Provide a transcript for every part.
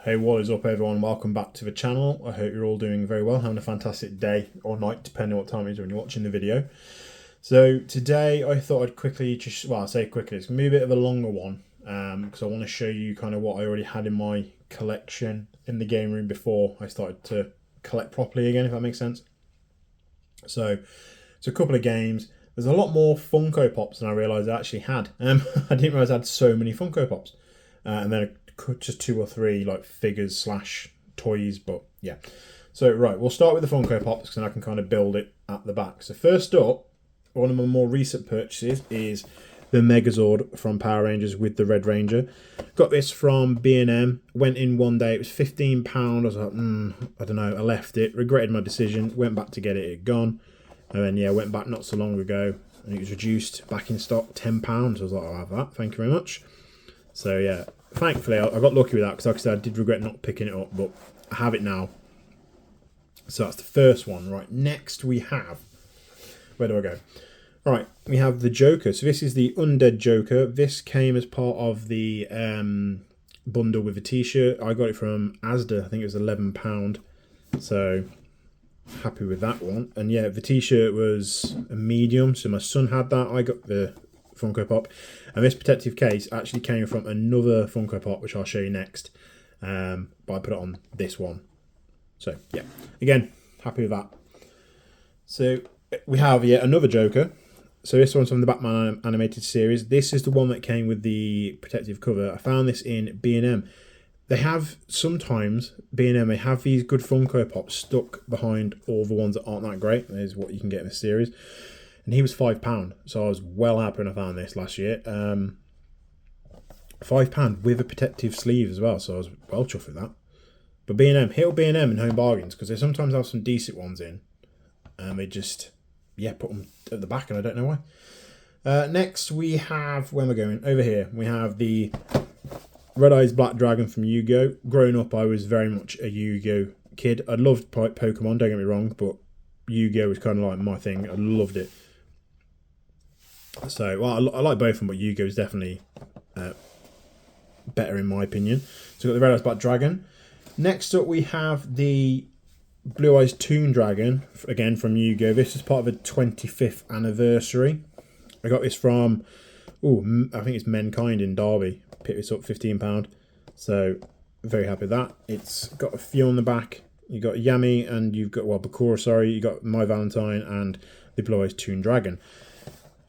Hey, what is up, everyone? Welcome back to the channel. I hope you're all doing very well, having a fantastic day or night, depending on what time it is when you're watching the video. So today I thought I'd quickly I say quickly, it's going to be a bit of a longer one because I want to show you kind of what I already had in my collection in the game room before I started to collect properly again, if that makes sense. So it's a couple of games. There's a lot more Funko Pops than I realised I actually had. I didn't realise I had so many Funko Pops. And then just two or three like figures slash toys, but yeah. So right, we'll start with the Funko Pops because then I can kind of build it at the back. So first up, one of my more recent purchases is the Megazord from Power Rangers with the Red Ranger. Got this from B&M. Went in one day. It was £15. I was like, I don't know. I left it. Regretted my decision. Went back to get it. It had gone. And then yeah, went back not so long ago, and it was reduced back in stock £10. I was like, I'll have that. Thank you very much. So yeah, thankfully I got lucky with that because, like I said, I did regret not picking it up, but I have it now. So that's the first one. Right, next we have, where do I go? Right, we have the Joker. So this is the Undead Joker. This came as part of the bundle with a t-shirt. I got it from Asda. I think it was £11. So happy with that one. And yeah, the t-shirt was a medium, so my son had that. I got the Funko Pop, and this protective case actually came from another Funko Pop, which I'll show you next. But I put it on this one. So yeah, again, happy with that. So we have yet another Joker. So this one's from the Batman animated series. This is the one that came with the protective cover. I found this in B&M. They have sometimes B&M. They have these good Funko Pops stuck behind all the ones that aren't that great. That is what you can get in this series. And he was £5, so I was well happy when I found this last year. £5 with a protective sleeve as well, so I was well chuffed with that. But B&M, hit B&M in Home Bargains because they sometimes have some decent ones in, and they just put them at the back, and I don't know why. Next we have, where am I going? Over here we have the Red Eyes Black Dragon from Yu-Gi-Oh! Growing up, I was very much a Yu-Gi-Oh! Kid. I loved Pokemon, don't get me wrong, but Yu-Gi-Oh! Was kind of like my thing. I loved it. So, well, I like both of them, but Yu-Gi-Oh! Is definitely better in my opinion. So we've got the Red Eyes Black Dragon. Next up, we have the Blue Eyes Toon Dragon, again from Yu-Gi-Oh! This is part of the 25th anniversary. I got this from, I think it's Mankind in Derby. Picked this up, £15. So, very happy with that. It's got a few on the back. You've got Yami and you've got, Bakura, sorry. You've got My Valentine and the Blue Eyes Toon Dragon.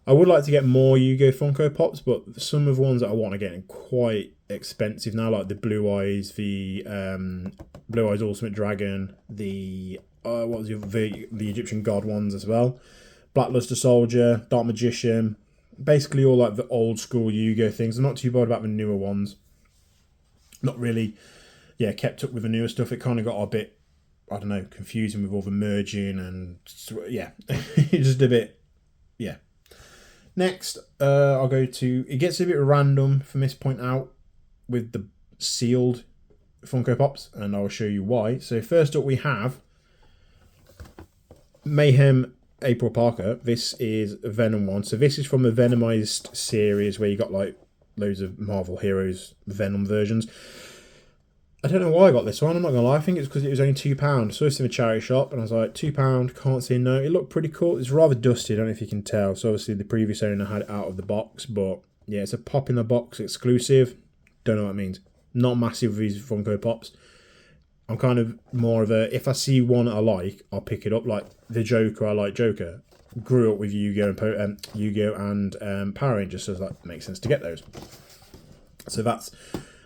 I would like to get more Yu-Gi-Oh! Funko Pops, but some of the ones that I want are getting quite expensive now, like the Blue Eyes, the Blue Eyes Ultimate Dragon, the the Egyptian God ones as well, Black Luster Soldier, Dark Magician, basically all like the old school Yu-Gi-Oh! Things. I'm not too bothered about the newer ones. Not really, kept up with the newer stuff. It kind of got a bit, I don't know, confusing with all the merging and just a bit, Next, I'll go to, it gets a bit random from this point out with the sealed Funko Pops, and I'll show you why. So first up we have Mayhem April Parker. This is a Venom one. So this is from the Venomized series where you got like loads of Marvel Heroes Venom versions. I don't know why I got this one, I'm not going to lie. I think it's because it was only £2. So it's in a charity shop, and I was like, £2, can't say no. It looked pretty cool. It's rather dusty, I don't know if you can tell. So obviously the previous owner had it out of the box, but yeah, it's a pop in the box exclusive. Don't know what it means. Not massive with these Funko Pops. I'm kind of more of a, if I see one that I like, I'll pick it up. Like the Joker, I like Joker. Grew up with Yu-Gi-Oh! And Power Rangers, so that makes sense to get those. So that's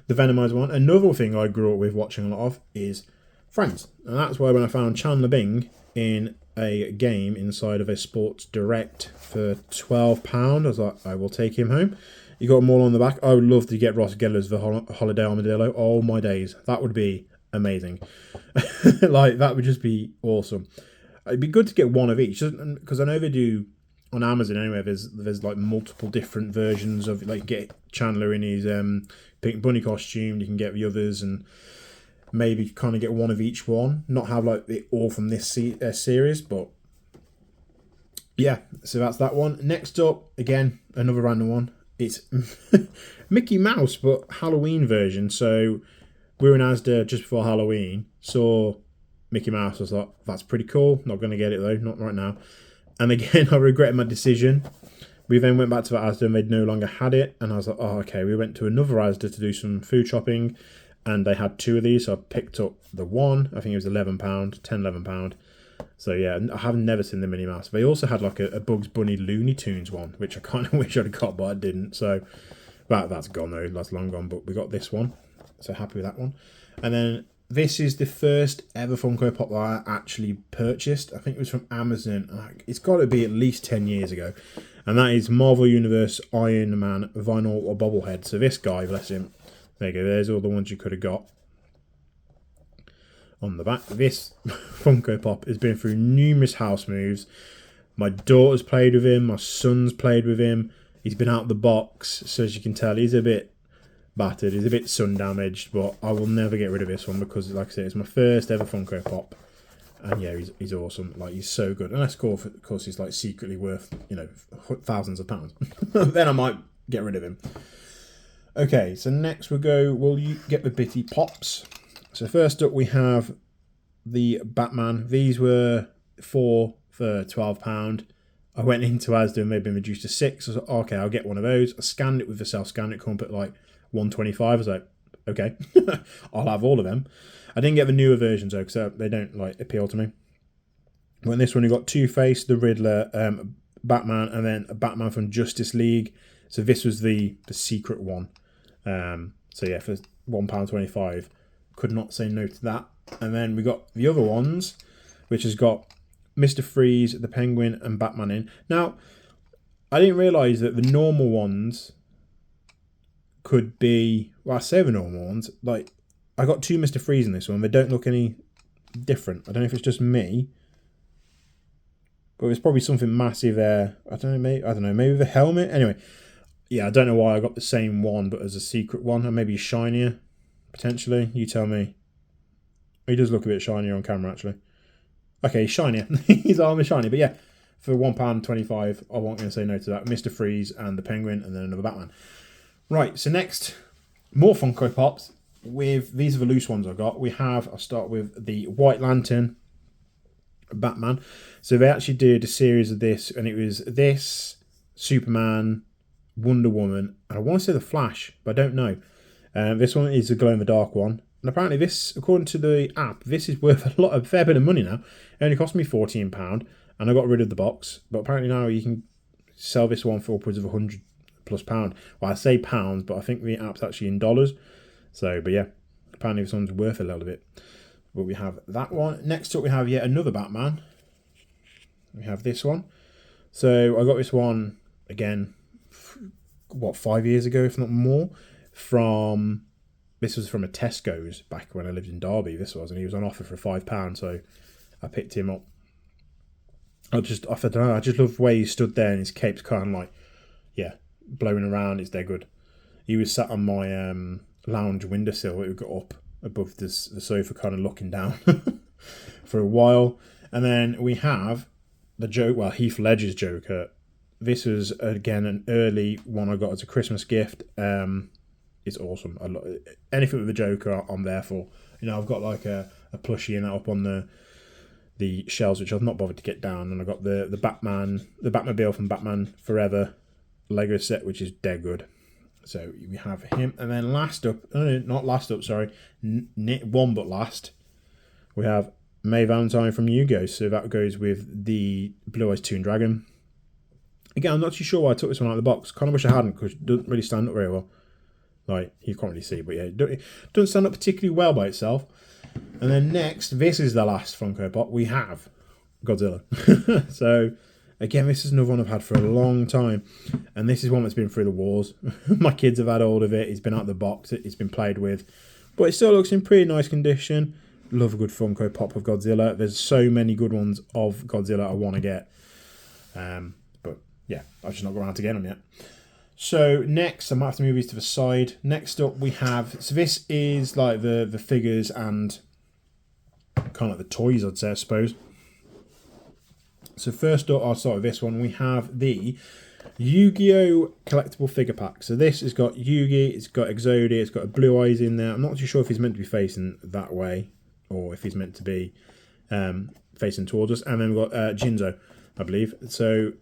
the Venomized one. Another thing I grew up with watching a lot of is Friends. And that's why when I found Chandler Bing in a game inside of a Sports Direct for £12, I was like, I will take him home. You got them all on the back. I would love to get Ross Geller's The Holiday Armadillo. Oh my days. That would be amazing. Like, that would just be awesome. It'd be good to get one of each, because I know they do on Amazon anyway. There's like multiple different versions of, like, get Chandler in his Pink Bunny costume. You can get the others, and maybe kind of get one of each one. Not have like it all from this series, but yeah. So that's that one. Next up, again, another random one. It's Mickey Mouse, but Halloween version. So we were in Asda just before Halloween, saw Mickey Mouse. I was like, that's pretty cool. Not going to get it though, not right now. And again, I regretted my decision. We then went back to Asda and they no longer had it. And I was like, oh, okay. We went to another Asda to do some food shopping and they had 2 of these. So I picked up the one. I think it was £11, £11. So yeah, I have never seen the Minnie Mouse. They also had like a Bugs Bunny Looney Tunes one, which I kind of wish I'd got, but I didn't. So that's gone though. That's long gone. But we got this one. So happy with that one. And then this is the first ever Funko Pop that I actually purchased. I think it was from Amazon. It's got to be at least 10 years ago. And that is Marvel Universe Iron Man vinyl or bobblehead. So this guy, bless him. There you go. There's all the ones you could have got. On the back, this Funko Pop has been through numerous house moves. My daughter's played with him. My son's played with him. He's been out of the box. So as you can tell, he's a bit battered. He's a bit sun damaged. But I will never get rid of this one because, like I said, it's my first ever Funko Pop. And yeah, he's awesome. Like, he's so good. Unless, of course, he's like secretly worth, thousands of pounds. Then I might get rid of him. Okay, so next will you get the Bitty Pops? So first up we have the Batman. These were 4 for £12. I went into Asda and they've been reduced to 6. I was like, okay, I'll get one of those. I scanned it with the self-scan. It come up at like 125. I was like, okay, I'll have all of them. I didn't get the newer versions though because they don't like appeal to me. But in this one, you got Two-Face, the Riddler, Batman, and then a Batman from Justice League. So this was the secret one. So yeah, for £1.25, could not say no to that. And then we got the other ones, which has got Mr. Freeze, the Penguin, and Batman in. Now, I didn't realise that the normal ones could be, well, I say the normal ones, like, I got 2 Mr. Freeze in this one. They don't look any different. I don't know if it's just me, but there's probably something massive there. I don't know, maybe the helmet. Anyway, yeah, I don't know why I got the same one, but as a secret one, and maybe shinier, potentially. You tell me. He does look a bit shinier on camera, actually. Okay, shinier. His arm is shiny, but yeah, for £1.25, I wasn't going to say no to that. Mr. Freeze and the Penguin, and then another Batman. Right, so next, more Funko Pops. These are the loose ones I got. I'll start with the White Lantern Batman. So they actually did a series of this, and it was this, Superman, Wonder Woman, and I want to say the Flash, but I don't know. This one is a glow-in-the-dark one. And apparently this, according to the app, this is worth a fair bit of money now. It only cost me £14, and I got rid of the box. But apparently now you can sell this one for upwards of £100+. Well, I say pounds, but I think the app's actually in dollars. So, but yeah, apparently this one's worth a little bit. But we have that one. Next up, we have yet another Batman. We have this one. So I got this one, again, 5 years ago, if not more, this was from a Tesco's back when I lived in Derby, and he was on offer for £5, so I picked him up. I don't know, I just love the way he stood there and his cape's kind of like, yeah, blowing around. It's dead good. He was sat on my lounge windowsill. It got up above the sofa, kind of looking down for a while. And then we have the Heath Ledger's Joker. This was, again, an early one I got as a Christmas gift. It's awesome. I love it. Anything with the Joker, I'm there for. I've got like a plushie and that up on the shelves, which I've not bothered to get down. And I got the Batmobile from Batman Forever Lego set, which is dead good. So we have him. And then last, we have May Valentine from Yu-Gi-Oh! So that goes with the Blue Eyes Toon Dragon. Again, I'm not too sure why I took this one out of the box. Kind of wish I hadn't, because it doesn't really stand up very well. Like, you can't really see, but yeah, it doesn't stand up particularly well by itself. And then next, this is the last Funko Pop, we have Godzilla. So, again, this is another one I've had for a long time. And this is one that's been through the wars. My kids have had hold of it. It's been out of the box. It's been played with. But it still looks in pretty nice condition. Love a good Funko Pop of Godzilla. There's so many good ones of Godzilla I want to get. But, yeah, I've just not got around to getting them yet. So next, I might have to move these to the side. Next up we have, so this is like the figures and kind of like the toys, I'd say, I suppose. So first up, I'll start with this one. We have the Yu-Gi-Oh! Collectible figure pack. So this has got Yugi, it's got Exodia, it's got Blue Eyes in there. I'm not too sure if he's meant to be facing that way or if he's meant to be facing towards us. And then we've got Jinzo, I believe. So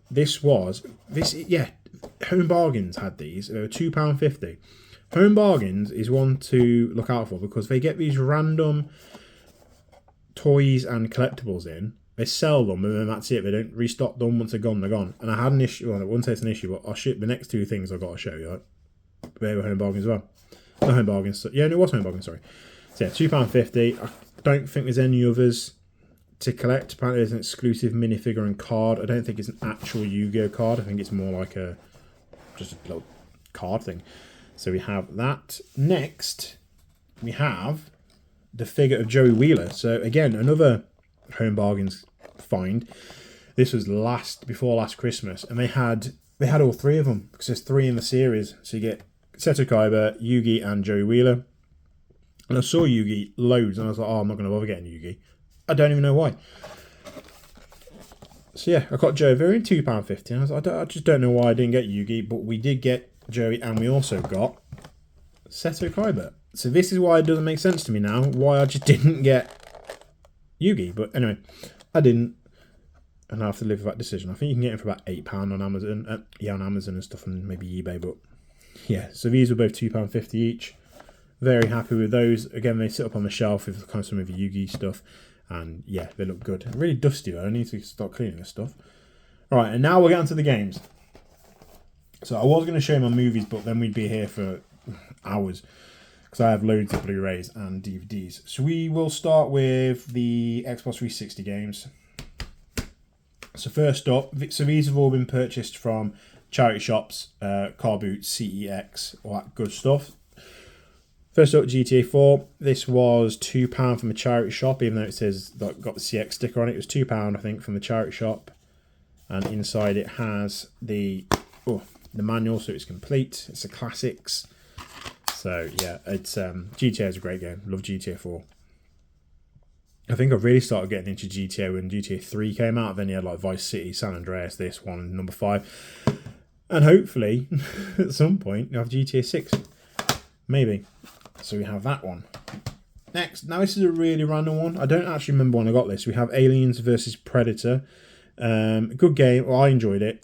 yeah, Home Bargains had these. They were £2.50. Home Bargains is one to look out for because they get these random toys and collectibles in. They sell them and then that's it. They don't restock them. Once they're gone, they're gone. And I had an issue. Well, I wouldn't say it's an issue, but I'll ship the next two things I've got to show you. Right? They were Home Bargains as well. Not Home Bargains. Yeah, no, it was Home Bargains, sorry. So yeah, £2.50. I don't think there's any others to collect. Apparently there's an exclusive minifigure and card. I don't think it's an actual Yu-Gi-Oh card. I think it's more like just a little card thing. So we have that. Next, we have the figure of Joey Wheeler. So again, another Home Bargains find. This was before last Christmas, and they had all three of them because there's 3 in the series. So you get Seto Kaiba, Yugi, and Joey Wheeler. And I saw Yugi loads, and I was like, oh, I'm not going to bother getting Yugi. I don't even know why. So yeah, I got Joey. They're in £2.50. And I was like, I just don't know why I didn't get Yugi, but we did get Joey, and we also got Seto Kaiba. So this is why it doesn't make sense to me now, why I just didn't get Yugi. But anyway, I didn't, and I have to live with that decision. I think you can get him for about £8 on Amazon. Yeah, on Amazon and stuff, and maybe eBay. But yeah, so these were both £2.50 each. Very happy with those. Again, they sit up on the shelf with kind of some of the Yugi stuff, and yeah, they look good. Really dusty though. I need to start cleaning this stuff. All right, and now we'll get onto the games. So I was going to show you my movies, but then we'd be here for hours because I have loads of Blu-rays and DVDs. So we will start with the Xbox 360 games. So first up, so these have all been purchased from charity shops, Car Boot, CEX, all that good stuff. First up, GTA 4. This was £2 from a charity shop, even though it says that got the CX sticker on it. It was £2, I think, from the charity shop. And inside it has the manual, so it's complete. It's the classics. So yeah, it's GTA is a great game. Love GTA 4. I think I really started getting into GTA when GTA 3 came out. Then you had like Vice City, San Andreas, this one, number 5. And hopefully, at some point, you have GTA 6. Maybe. So we have that one. Next, now this is a really random one. I don't actually remember when I got this. We have Aliens versus Predator. Good game. Well, I enjoyed it.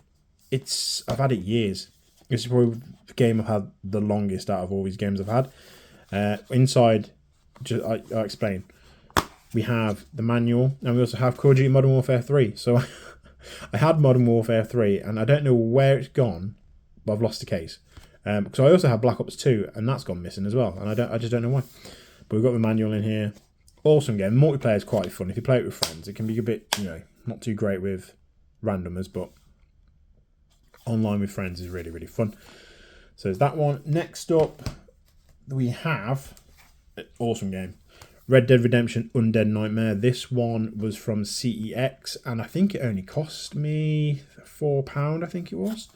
I've had it years. This is probably the game I've had the longest out of all these games I've had. Inside, I'll explain. We have the manual, and we also have Call of Duty Modern Warfare 3. So I had Modern Warfare 3, and I don't know where it's gone, but I've lost the case. Because I also have Black Ops 2, and that's gone missing as well, and I just don't know why. But we've got the manual in here. Awesome game. Multiplayer is quite fun. If you play it with friends, it can be a bit, not too great with randomers, but online with friends is really, really fun. So there's that one. Next up, we have awesome game, Red Dead Redemption Undead Nightmare. This one was from CEX, and I think it only cost me £4, I think it was.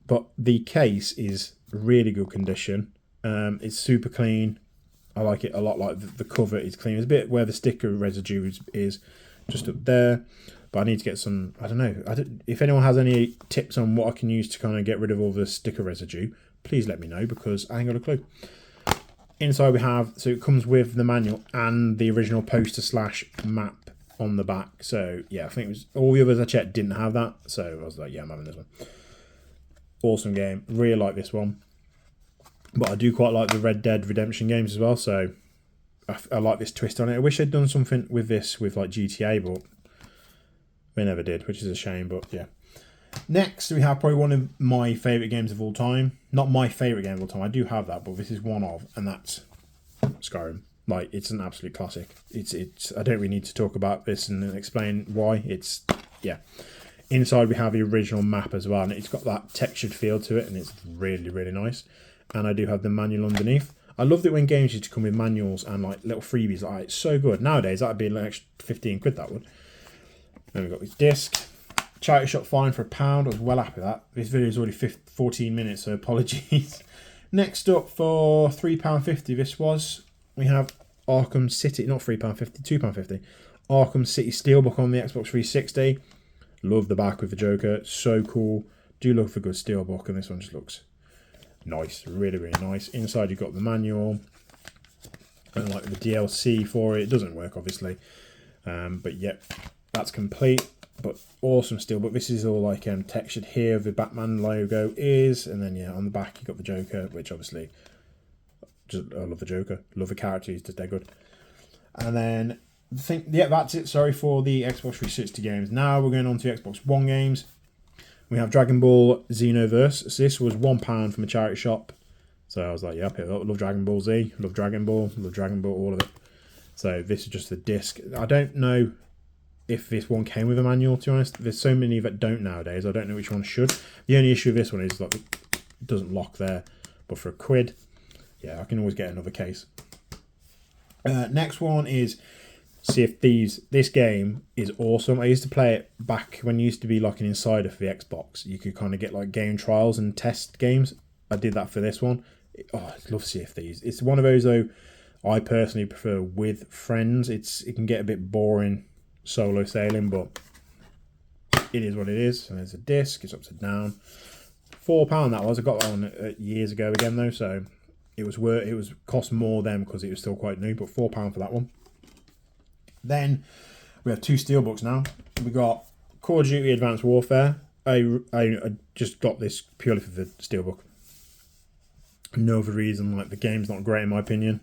But the case is really good condition. It's super clean. I like it a lot. Like the cover is clean. There's a bit where the sticker residue is just up there. But I need to get some, I don't know. If anyone has any tips on what I can use to kind of get rid of all the sticker residue, please let me know because I ain't got a clue. Inside we have, so it comes with the manual and the original poster / map on the back. So yeah, I think it was all the others I checked didn't have that. So I was like, yeah, I'm having this one. Awesome game. Really like this one. But I do quite like the Red Dead Redemption games as well. So I like this twist on it. I wish they'd done something with this with like GTA, but they never did, which is a shame. But yeah. Next, we have probably one of my favourite games of all time. Not my favourite game of all time. I do have that, but this is one of, and that's Skyrim. Like, it's an absolute classic. It's. I don't really need to talk about this and explain why. Yeah. Inside we have the original map as well, and it's got that textured feel to it, and it's really, really nice. And I do have the manual underneath. I love that when games used to come with manuals and like little freebies, like it's so good. Nowadays that'd be like 15 quid, that would. Then we've got this disc. Charity shop fine for £1. I was well happy with that. This video is already 14 minutes, so apologies. Next up for £3.50, we have Arkham City, not £3.50, £2.50. Arkham City Steelbook on the Xbox 360. Love the back with the Joker, so cool. do look for good steelbook, and this one just looks nice, really, really nice. Inside you've got the manual and like the DLC for it. It doesn't work obviously, but yep, that's complete. But awesome steelbook. This is all like textured here. The Batman logo is, and then yeah, on the back you got the Joker, which obviously just I love the Joker, love the character. He's just dead good. And then I think yeah, that's it. Sorry for the Xbox 360 games. Now we're going on to Xbox One games. We have Dragon Ball Xenoverse. So this was £1 from a charity shop. So I was like, yeah, I love Dragon Ball Z, love Dragon Ball, all of it. So this is just the disc. I don't know if this one came with a manual, to be honest. There's so many that don't nowadays. I don't know which one should. The only issue with this one is like it doesn't lock there. But for £1, yeah, I can always get another case. Next one is Sea of Thieves. This game is awesome. I used to play it back when it used to be like an insider for the Xbox. You could kind of get like game trials and test games. I did that for this one. Oh, I love Sea of Thieves. It's one of those though I personally prefer with friends. It can get a bit boring solo sailing, but it is what it is. And there's a disc. It's upside down. £4 that was. I got that one years ago again though, so it was worth. It was cost more then because it was still quite new, but £4 for that one. Then we have 2 steelbooks now. We got Call of Duty Advanced Warfare. I just got this purely for the steelbook. No other reason. Like the game's not great in my opinion.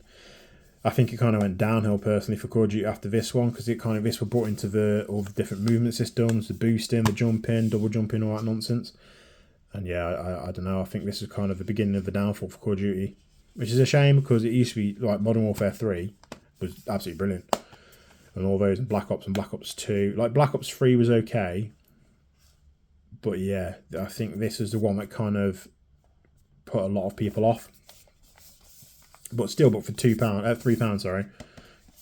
I think it kind of went downhill personally for Call of Duty after this one because this were brought into all the different movement systems, the boosting, the jumping, double jumping, all that nonsense. And yeah, I don't know. I think this is kind of the beginning of the downfall for Call of Duty, which is a shame because it used to be like Modern Warfare 3 was absolutely brilliant. And all those, and Black Ops and Black Ops 2. Like, Black Ops 3 was okay. But yeah, I think this is the one that kind of put a lot of people off. But Steelbook for £3, sorry.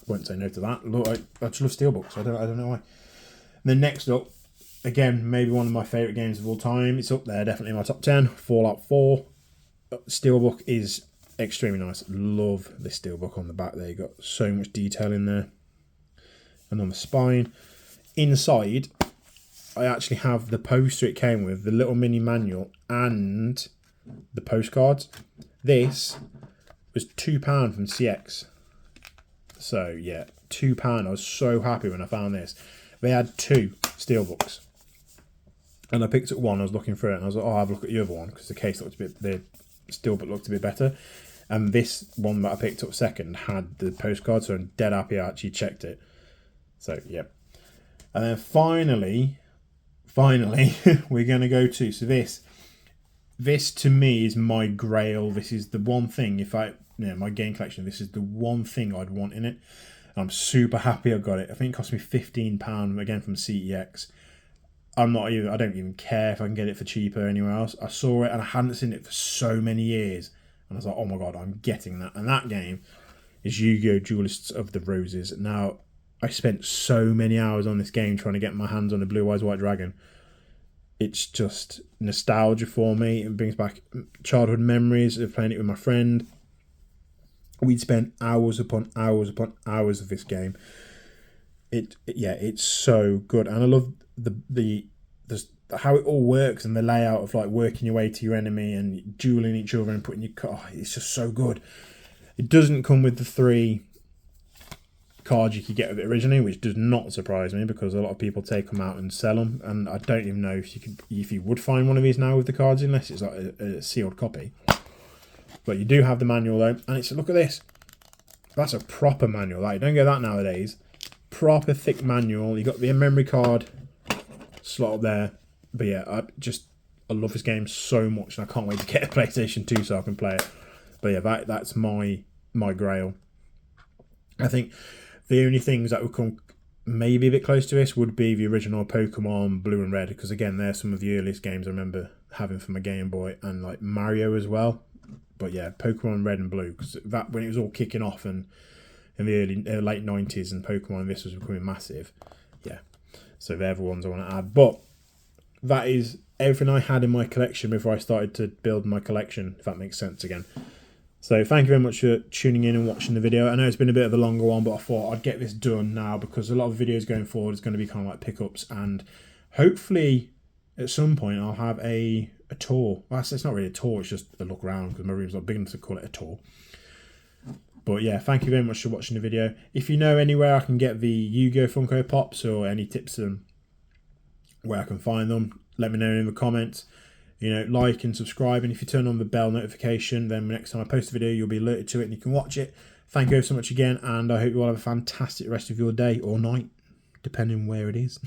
Won't say no to that. Look, I just love Steelbooks. I don't know why. And then next up, again, maybe one of my favourite games of all time. It's up there, definitely in my top 10. Fallout 4. Steelbook is extremely nice. Love this Steelbook on the back there. You've got so much detail in there. And on the spine. Inside, I actually have the poster it came with, the little mini manual, and the postcards. This was £2 from CX. So yeah, £2. I was so happy when I found this. They had 2 steelbooks. And I picked up one, I was looking through it, and I was like, oh, I'll have a look at the other one, because the case looked a bit, the steelbook looked a bit better. And this one that I picked up second had the postcard, so I'm dead happy I actually checked it. So, yeah. And then finally, we're going to go to, so this to me is my grail. This is the one thing, my game collection, this is the one thing I'd want in it. And I'm super happy I got it. I think it cost me £15, again, from CEX. I don't even care if I can get it for cheaper anywhere else. I saw it and I hadn't seen it for so many years. And I was like, oh my God, I'm getting that. And that game is Yu-Gi-Oh! Duelists of the Roses. Now, I spent so many hours on this game trying to get my hands on a Blue Eyes White Dragon. It's just nostalgia for me. It brings back childhood memories of playing it with my friend. We'd spend hours upon hours upon hours of this game. It's so good. And I love the how it all works and the layout of like working your way to your enemy and dueling each other and putting your it's just so good. It doesn't come with the 3 cards you could get with it originally, which does not surprise me because a lot of people take them out and sell them, and I don't even know if you would find one of these now with the cards unless it's like a sealed copy. But you do have the manual though, and it's, look at this, that's a proper manual. Like, you don't get that nowadays. Proper thick manual. You got the memory card slot up there. But yeah, I love this game so much, and I can't wait to get a PlayStation 2 so I can play it. But yeah, that's my grail. I think the only things that would come maybe a bit close to this would be the original Pokemon Blue and Red, because again, they're some of the earliest games I remember having for my Game Boy, and like Mario as well. But yeah, Pokemon Red and Blue, because that when it was all kicking off and in the late 90s and Pokemon, this was becoming massive. Yeah, so they're the ones I want to add. But that is everything I had in my collection before I started to build my collection, if that makes sense again. So thank you very much for tuning in and watching the video. I know it's been a bit of a longer one, but I thought I'd get this done now because a lot of videos going forward is going to be kind of like pickups, and hopefully at some point I'll have a tour. Well, it's not really a tour, it's just a look around because my room's not big enough to call it a tour. But yeah, thank you very much for watching the video. If you know anywhere I can get the Yu-Gi-Oh! Funko Pops or any tips on where I can find them, let me know in the comments. You know, like and subscribe, and if you turn on the bell notification, then next time I post a video you'll be alerted to it and you can watch it. Thank you so much again, and I hope you all have a fantastic rest of your day or night, depending where it is.